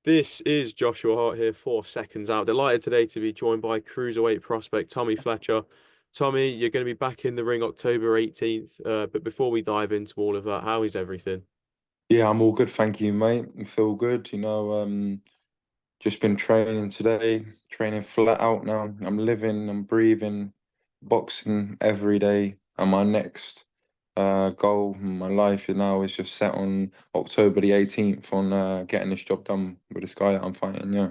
This is Joshua Hart here for Seconds Out. Delighted today to be joined by cruiserweight prospect Tommy Fletcher. Tommy, you're going to be back in the ring October 18th. But before we dive into all of that, how is everything? Yeah, I'm all good, thank you, mate. I feel good. Just been training today, training flat out now. I'm living, I'm breathing, boxing every day. And my next goal in my life now is just set on October the 18th on getting this job done with this guy that I'm fighting. Yeah.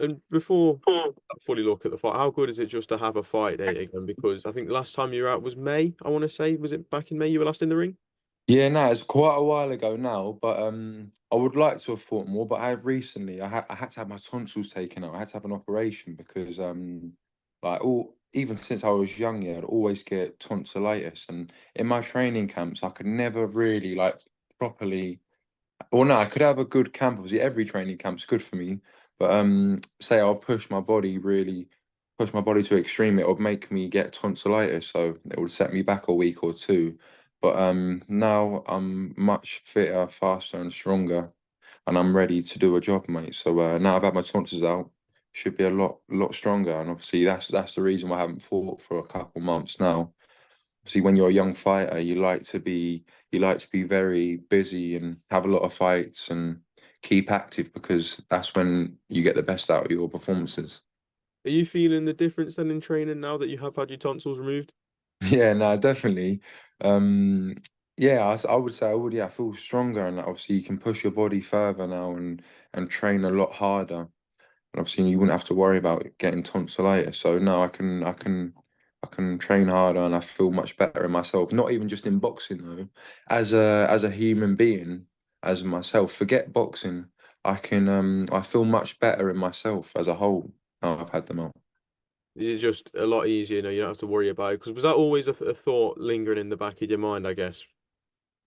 And before I fully look at the fight, how good is it just to have a fight date again? Because I think the last time you were out was May, I want to say. Was it back in May you were last in the ring? Yeah, no, it's quite a while ago now, but I would like to have fought more. But I had to have my tonsils taken out. I had to have an operation because like all even since I was young, yeah, I'd always get tonsillitis, and in my training camps, I could never really like properly. Well, no, I could have a good camp. Obviously, every training camp's good for me, but say I'll push my body to extreme, it would make me get tonsillitis, so it would set me back a week or two. But now I'm much fitter, faster, and stronger, and I'm ready to do a job, mate. So now I've had my tonsils out, should be a lot stronger, and obviously that's the reason why I haven't fought for a couple months now. Obviously, when you're a young fighter, you like to be very busy and have a lot of fights and keep active because that's when you get the best out of your performances. Are you feeling the difference then in training now that you have had your tonsils removed? Yeah, no, definitely. Um, yeah, I would say I would. Yeah, I feel stronger, and obviously you can push your body further now and train a lot harder. And obviously you wouldn't have to worry about getting tonsillitis. So no, I can train harder, and I feel much better in myself. Not even just in boxing though, as a human being, as myself. Forget boxing. I feel much better in myself as a whole. Now I've had them out. It's just a lot easier, you don't have to worry about it. Because was that always a thought lingering in the back of your mind, I guess?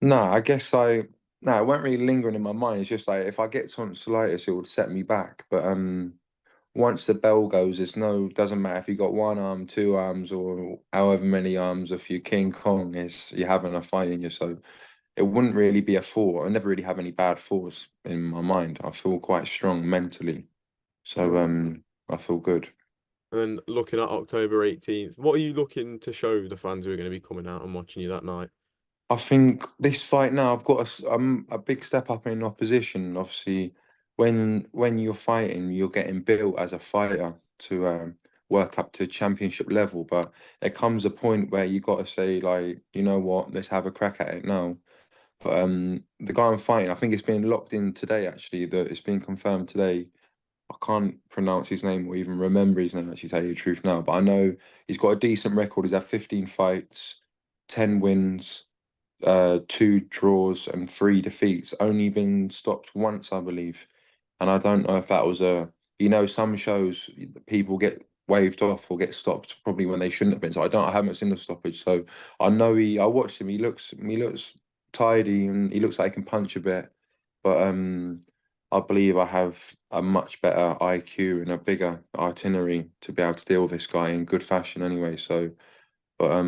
No, I guess no, it weren't really lingering in my mind. It's just like if I get tonsillitis, it would set me back. But once the bell goes, doesn't matter if you got one arm, two arms, or however many arms. If you're King Kong, you're having a fight in you. So it wouldn't really be a thought. I never really have any bad thoughts in my mind. I feel quite strong mentally. So I feel good. And then looking at October 18th, what are you looking to show the fans who are going to be coming out and watching you that night? I think this fight now, I've got a big step up in opposition. Obviously, when you're fighting, you're getting built as a fighter to work up to championship level. But there comes a point where you got to say, like, you know what, let's have a crack at it now. But the guy I'm fighting, I think it's been locked in today. Actually, that it's been confirmed today. I can't pronounce his name or even remember his name. Actually, tell you the truth now, but I know he's got a decent record. He's had 15 fights, 10 wins, two draws and three defeats. Only been stopped once, I believe. And I don't know if that was some shows people get waved off or get stopped probably when they shouldn't have been. So I haven't seen the stoppage. So I watched him. He looks tidy and he looks like he can punch a bit. But I believe I have a much better IQ and a bigger itinerary to be able to deal with this guy in good fashion anyway. So, but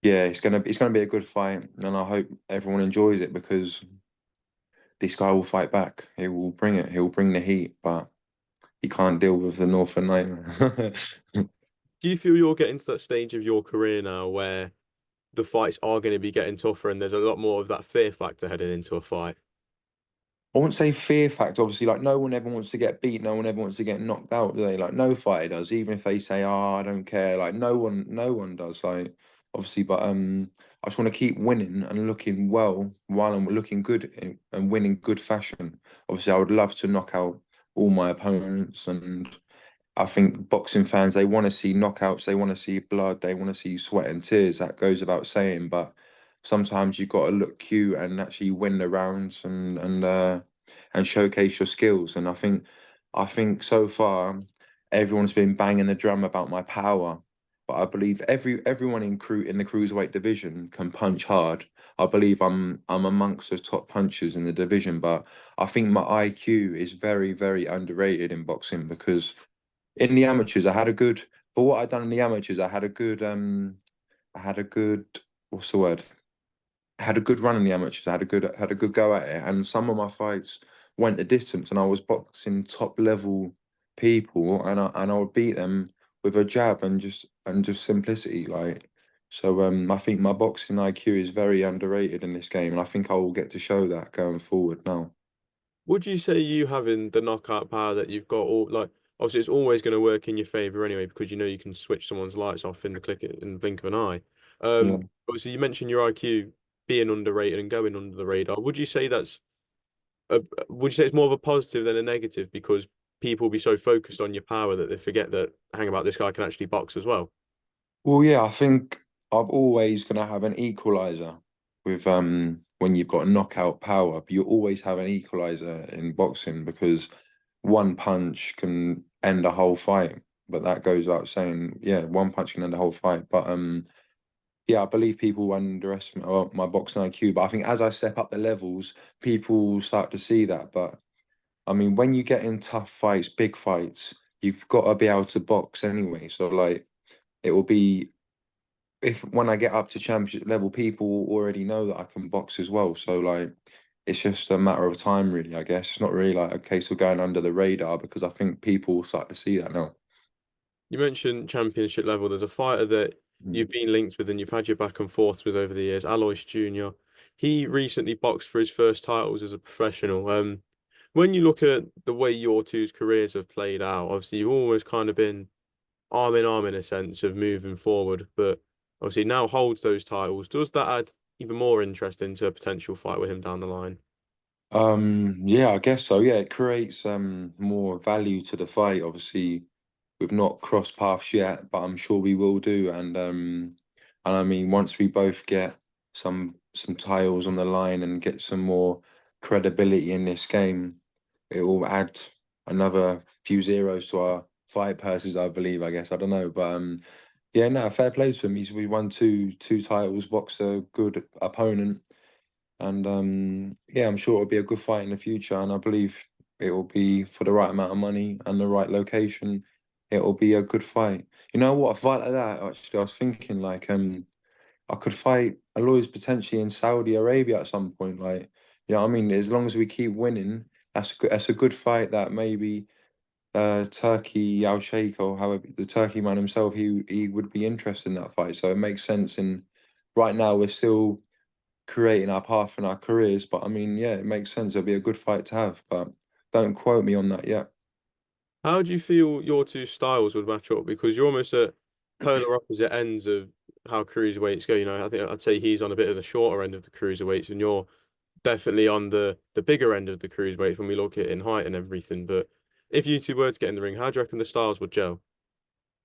yeah, it's gonna be a good fight, and I hope everyone enjoys it because this guy will fight back. He will bring it. He'll bring the heat, but he can't deal with the Northern Nightmare. Do you feel you're getting to that stage of your career now where the fights are going to be getting tougher and there's a lot more of that fear factor heading into a fight? I wouldn't say fear factor. Obviously, like no one ever wants to get beat. No one ever wants to get knocked out, do they? Like no fighter does. Even if they say, "Oh, I don't care," like no one does. Like obviously, but I just want to keep winning and looking well while I'm looking good and winning good fashion. Obviously, I would love to knock out all my opponents, and I think boxing fans they want to see knockouts. They want to see blood. They want to see sweat and tears. That goes without saying, but sometimes you've got to look cute and actually win the rounds and showcase your skills. And I think so far everyone's been banging the drum about my power, but I believe everyone in the cruiserweight division can punch hard. I believe I'm amongst the top punchers in the division, but I think my IQ is very underrated in boxing because in the amateurs I had a good for what I'd done in the amateurs I had a good what's the word? I had a good run in the amateurs. I had a good go at it, and some of my fights went the distance, and I was boxing top level people, and I would beat them with a jab and just simplicity. Like, so I think my boxing IQ is very underrated in this game, and I think I will get to show that going forward now. Would you say you having the knockout power that you've got, all like obviously it's always going to work in your favor anyway because you know you can switch someone's lights off in the blink of an eye. Yeah. Obviously you mentioned your IQ being underrated and going under the radar. Would you say that's a, would you say it's more of a positive than a negative because people will be so focused on your power that they forget that hang about this guy can actually box as well? Well, yeah, I think I'm always gonna have an equalizer with when you've got knockout power, but you always have an equalizer in boxing because one punch can end a whole fight. But that goes out saying, yeah, one punch can end a whole fight. But yeah, I believe people underestimate my boxing IQ. But I think as I step up the levels, people start to see that. But I mean, when you get in tough fights, big fights, you've got to be able to box anyway. So like it will be if when I get up to championship level, people already know that I can box as well. So like it's just a matter of time, really, I guess. It's not really like a case of going under the radar because I think people will start to see that now. You mentioned championship level. There's a fighter that Mm. you've been linked with and you've had your back and forth with over the years, Alois Jr. He recently boxed for his first titles as a professional. When you look at the way your two's careers have played out, obviously you've always kind of been arm in a sense of moving forward, but obviously now holds those titles. Does that add even more interest into a potential fight with him down the line? Yeah, I guess so. Yeah, it creates more value to the fight. Obviously, we've not crossed paths yet, but I'm sure we will do. And I mean, once we both get some titles on the line and get some more credibility in this game, it will add another few zeros to our fight purses, I believe. I guess I don't know, but yeah, no, fair play to him. We won two titles, boxed a good opponent. And yeah, I'm sure it'll be a good fight in the future. And I believe it will be for the right amount of money and the right location. It will be a good fight. You know what? A fight like that, actually, I was thinking like I could fight Aloys potentially in Saudi Arabia at some point. Like, you know what I mean? As long as we keep winning, that's a good fight that maybe Turkey Al Sheikh or however the Turkey man himself, he would be interested in that fight. So it makes sense. And right now we're still creating our path in our careers. But I mean, yeah, it makes sense. It'll be a good fight to have, but don't quote me on that yet. How do you feel your two styles would match up? Because you're almost at polar opposite ends of how cruiserweights go. You know, I think I'd say he's on a bit of the shorter end of the cruiserweights, and you're definitely on the bigger end of the cruiserweights when we look at it in height and everything. But if you two were to get in the ring, how do you reckon the styles would gel?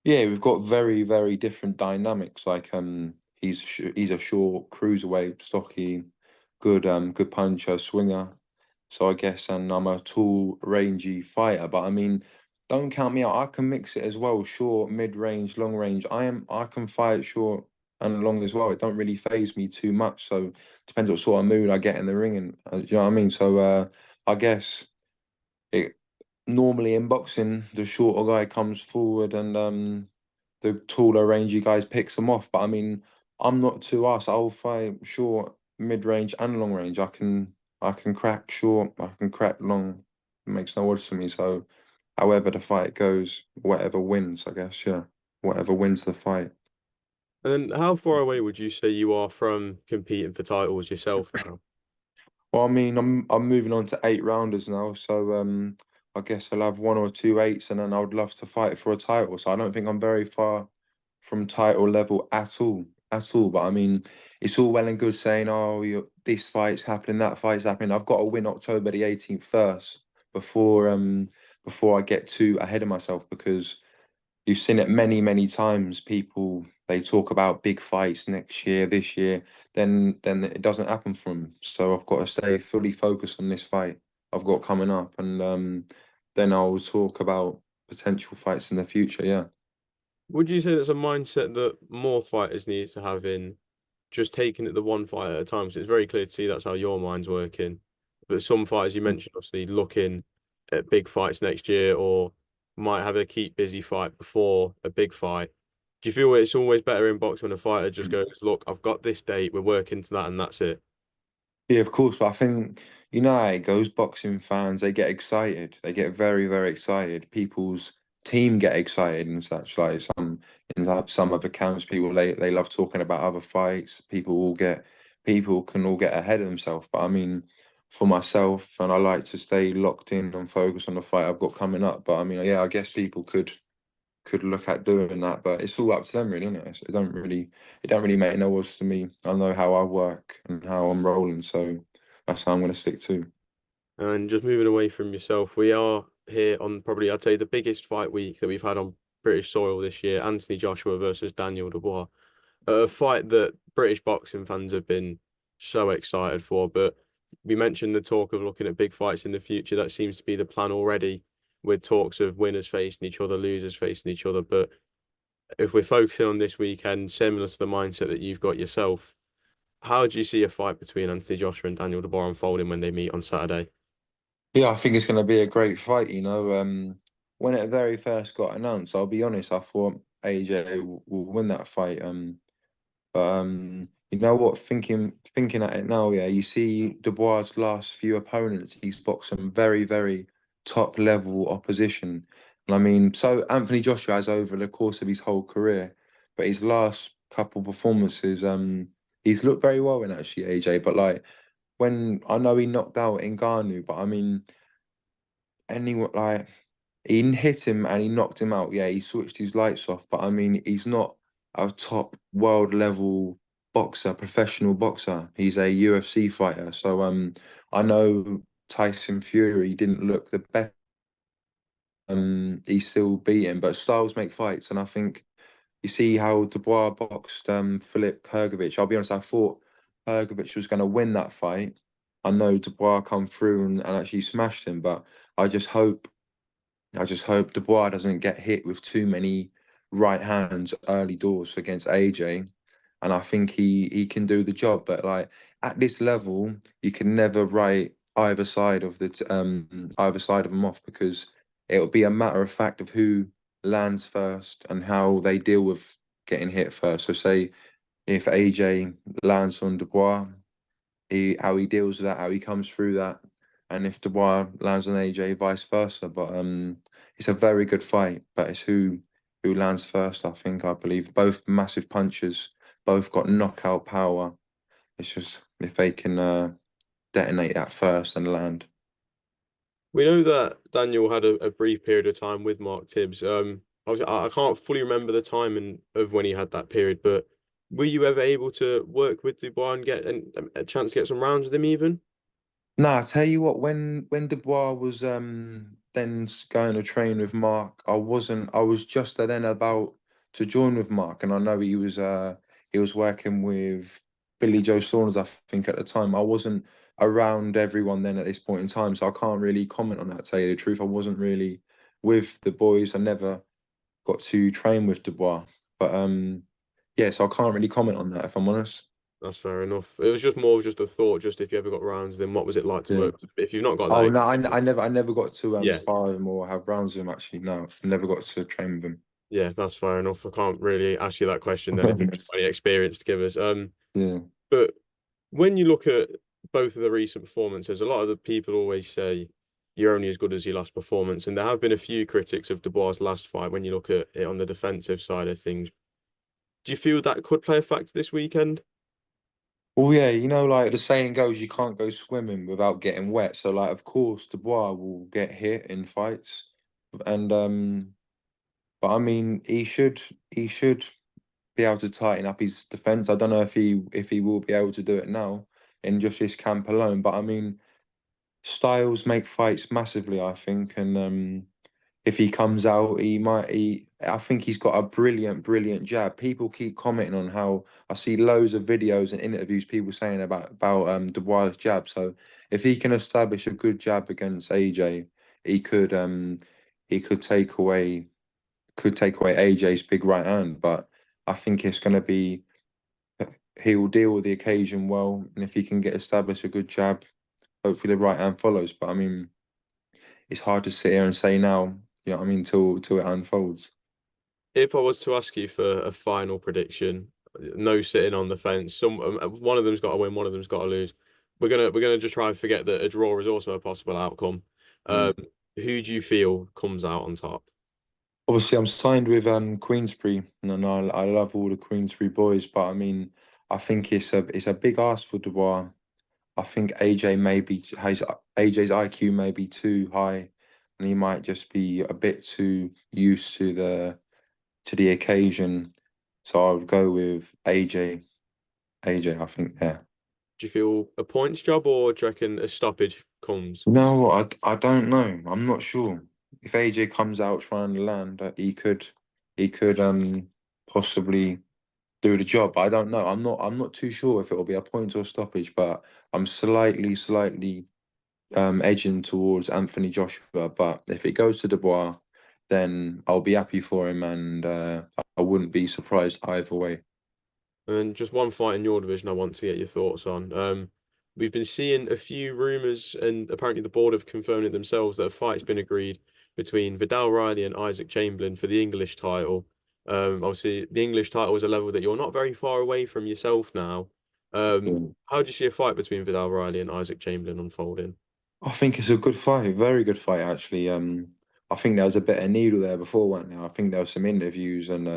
Yeah, we've got very, very different dynamics. Like he's a short cruiserweight, stocky, good puncher, swinger. So I guess, and I'm a tall, rangy fighter. But I mean, don't count me out. I can mix it as well. Short, mid range, long range. I can fight short and long as well. It don't really phase me too much. So depends what sort of mood I get in the ring, and you know what I mean. So I guess it normally in boxing, the shorter guy comes forward and the taller, rangy guys picks them off. But I mean, I'm not too asked. I'll fight short, mid range, and long range. I can crack short. I can crack long. It makes no odds to me. So, however the fight goes, whatever wins, I guess. Yeah, whatever wins the fight. And then how far away would you say you are from competing for titles yourself now? Well, I mean, I'm moving on to 8 rounders now, so I guess I'll have one or two eights, and then I would love to fight for a title. So I don't think I'm very far from title level at all. But I mean, it's all well and good saying, "Oh, this fight's happening, that fight's happening." I've got to win October the 18th first before I get too ahead of myself because you've seen it many, many times. People they talk about big fights next year, this year, then it doesn't happen for them. So I've got to stay fully focused on this fight I've got coming up, and then I'll talk about potential fights in the future. Yeah. Would you say that's a mindset that more fighters need to have in just taking it the one fight at a time? So it's very clear to see that's how your mind's working. But some fighters you mentioned obviously looking at big fights next year or might have a keep busy fight before a big fight. Do you feel it's always better in boxing when a fighter just goes, look, I've got this date, we're working to that and that's it? Yeah, of course, but I think you know how it goes. Boxing fans, they get excited. They get very, very excited. People's team get excited and such. Like some other accounts, people they love talking about other fights. People can all get ahead of themselves. But I mean, for myself, and I like to stay locked in and focus on the fight I've got coming up. But I mean, yeah, I guess people could look at doing that, but it's all up to them, really, isn't it? So it don't really make no odds to me. I know how I work and how I'm rolling, so that's how I'm going to stick to. And just moving away from yourself, we are here on probably, I'd say, the biggest fight week that we've had on British soil this year, Anthony Joshua versus Daniel Dubois. A fight that British boxing fans have been so excited for. But we mentioned the talk of looking at big fights in the future. That seems to be the plan already, with talks of winners facing each other, losers facing each other. But if we're focusing on this weekend, similar to the mindset that you've got yourself, how do you see a fight between Anthony Joshua and Daniel Dubois unfolding when they meet on Saturday? Yeah, I think it's going to be a great fight. When it very first got announced, I'll be honest, I thought AJ will win that fight. But you know what? Thinking at it now, yeah, you see Dubois' last few opponents, he's boxed some very, very top level opposition. And I mean, so Anthony Joshua has over the course of his whole career, but his last couple performances, he's looked very well in actually AJ. But like when I know he knocked out Ngannou, but I mean anyone like he hit him and he knocked him out. Yeah, he switched his lights off, but I mean, he's not a top world level boxer, professional boxer. He's a UFC fighter. So I know Tyson Fury didn't look the best. He still beat him, but styles make fights, and I think you see how Dubois boxed Filip Hrgovic. I'll be honest, I thought Hrgovic was going to win that fight. I know Dubois come through and actually smashed him, but I just hope I just hope Dubois doesn't get hit with too many right hands early doors against AJ. And I think he can do the job. But like at this level, you can never write either side of them off because it'll be a matter of fact of who lands first and how they deal with getting hit first. So say if AJ lands on Dubois, how he deals with that, how he comes through that, and if Dubois lands on AJ, vice versa. But it's a very good fight, but it's who lands first. I believe both massive punches, both got knockout power. It's just if they can detonate that first and land. We know that Daniel had a brief period of time with Mark Tibbs. Obviously, I can't fully remember the timing of when he had that period, but were you ever able to work with Dubois and get a chance to get some rounds with him even? Nah, I tell you what, when Dubois was going to train with Mark, I was just then about to join with Mark, and I know he was working with Billy Joe Saunders, I think at the time. I wasn't around everyone then at this point in time, so I can't really comment on that, to tell you the truth. I wasn't really with the boys. I never got to train with Dubois. But yeah, so I can't really comment on that if I'm honest. That's fair enough. It was just more of just a thought, just if you ever got rounds, then what was it like to Yeah. work with? If you've not got Oh that, no, I never got to yeah, spar him or have rounds with him actually. No, I never got to train with him. yeah, that's fair enough. I can't really ask you that question then if you've got any experience to give us. Yeah. But when you look at both of the recent performances, a lot of the people always say you're only as good as your last performance, and there have been a few critics of Dubois' last fight when you look at it on the defensive side of things. Do you feel that could play a factor this weekend? Well, yeah, you know, like the saying goes, you can't go swimming without getting wet. So, like, of course, Dubois will get hit in fights, and but I mean, he should be able to tighten up his defense. I don't know if he will be able to do it now in just this camp alone, but I mean, styles make fights massively, I think, and if he comes out, I think he's got a brilliant, brilliant jab. People keep commenting on how I see loads of videos and interviews, people saying about Dubois' jab. So if he can establish a good jab against AJ, he he could take away AJ's big right hand. But I think it's gonna be he will deal with the occasion well, and if he can get established a good jab, hopefully the right hand follows. But I mean, it's hard to sit here and say now, you know what I mean, till it unfolds. If I was to ask you for a final prediction, no sitting on the fence, one of them's got to win, one of them's got to lose. we're gonna just try and forget that a draw is also a possible outcome. Mm. Um, who do you feel comes out on top? Obviously, I'm signed with Queensbury, and I love all the Queensbury boys. But I mean, I think it's a big ask for Dubois. I think AJ maybe has AJ's IQ may be too high, and he might just be a bit too used to the occasion. So I would go with AJ. AJ, I think, yeah. Do you feel a points job, or do you reckon a stoppage comes? No, I don't know. I'm not sure. If AJ comes out trying to land, he could possibly do the job. I don't know. I'm not too sure if it'll be a point or stoppage, but I'm slightly edging towards Anthony Joshua. But if it goes to Dubois, then I'll be happy for him, and I wouldn't be surprised either way. And just one fight in your division, I want to get your thoughts on. We've been seeing a few rumors, and apparently the board have confirmed it themselves that a fight's been agreed between Vidal Riley and Isaac Chamberlain for the English title. Obviously, the English title is a level that you're not very far away from yourself now. Mm. How do you see a fight between Vidal Riley and Isaac Chamberlain unfolding? I think it's a good fight, very good fight actually. I think there was a bit of needle there before, wasn't there? I think there was some interviews and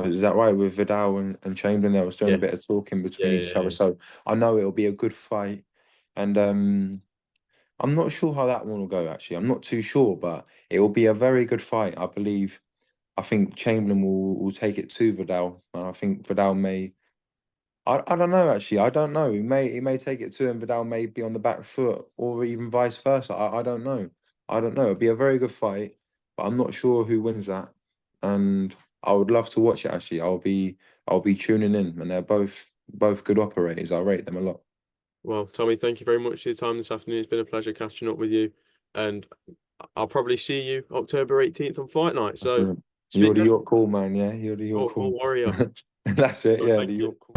is that right with Vidal and Chamberlain? They was doing a Yeah, bit of talking yeah, between yeah, each other, yeah. so I know it'll be a good fight. And I'm not sure how that one will go. Actually, I'm not too sure, but it will be a very good fight. I believe. I think Chamberlain will take it to Vidal, and I think Vidal may. I don't know actually. I don't know. He may take it to him. Vidal may be on the back foot, or even vice versa. I don't know. I don't know. It'll be a very good fight, but I'm not sure who wins that. And I would love to watch it actually. I'll be tuning in, and they're both good operators. I rate them a lot. Well, Tommy, thank you very much for your time this afternoon. It's been a pleasure catching up with you, and I'll probably see you October 18th on Fight Night. That's So it. You're speak the then. York Call man, yeah. You're the York Your Call. warrior. That's it. Well, Yeah, thank the you. York Call.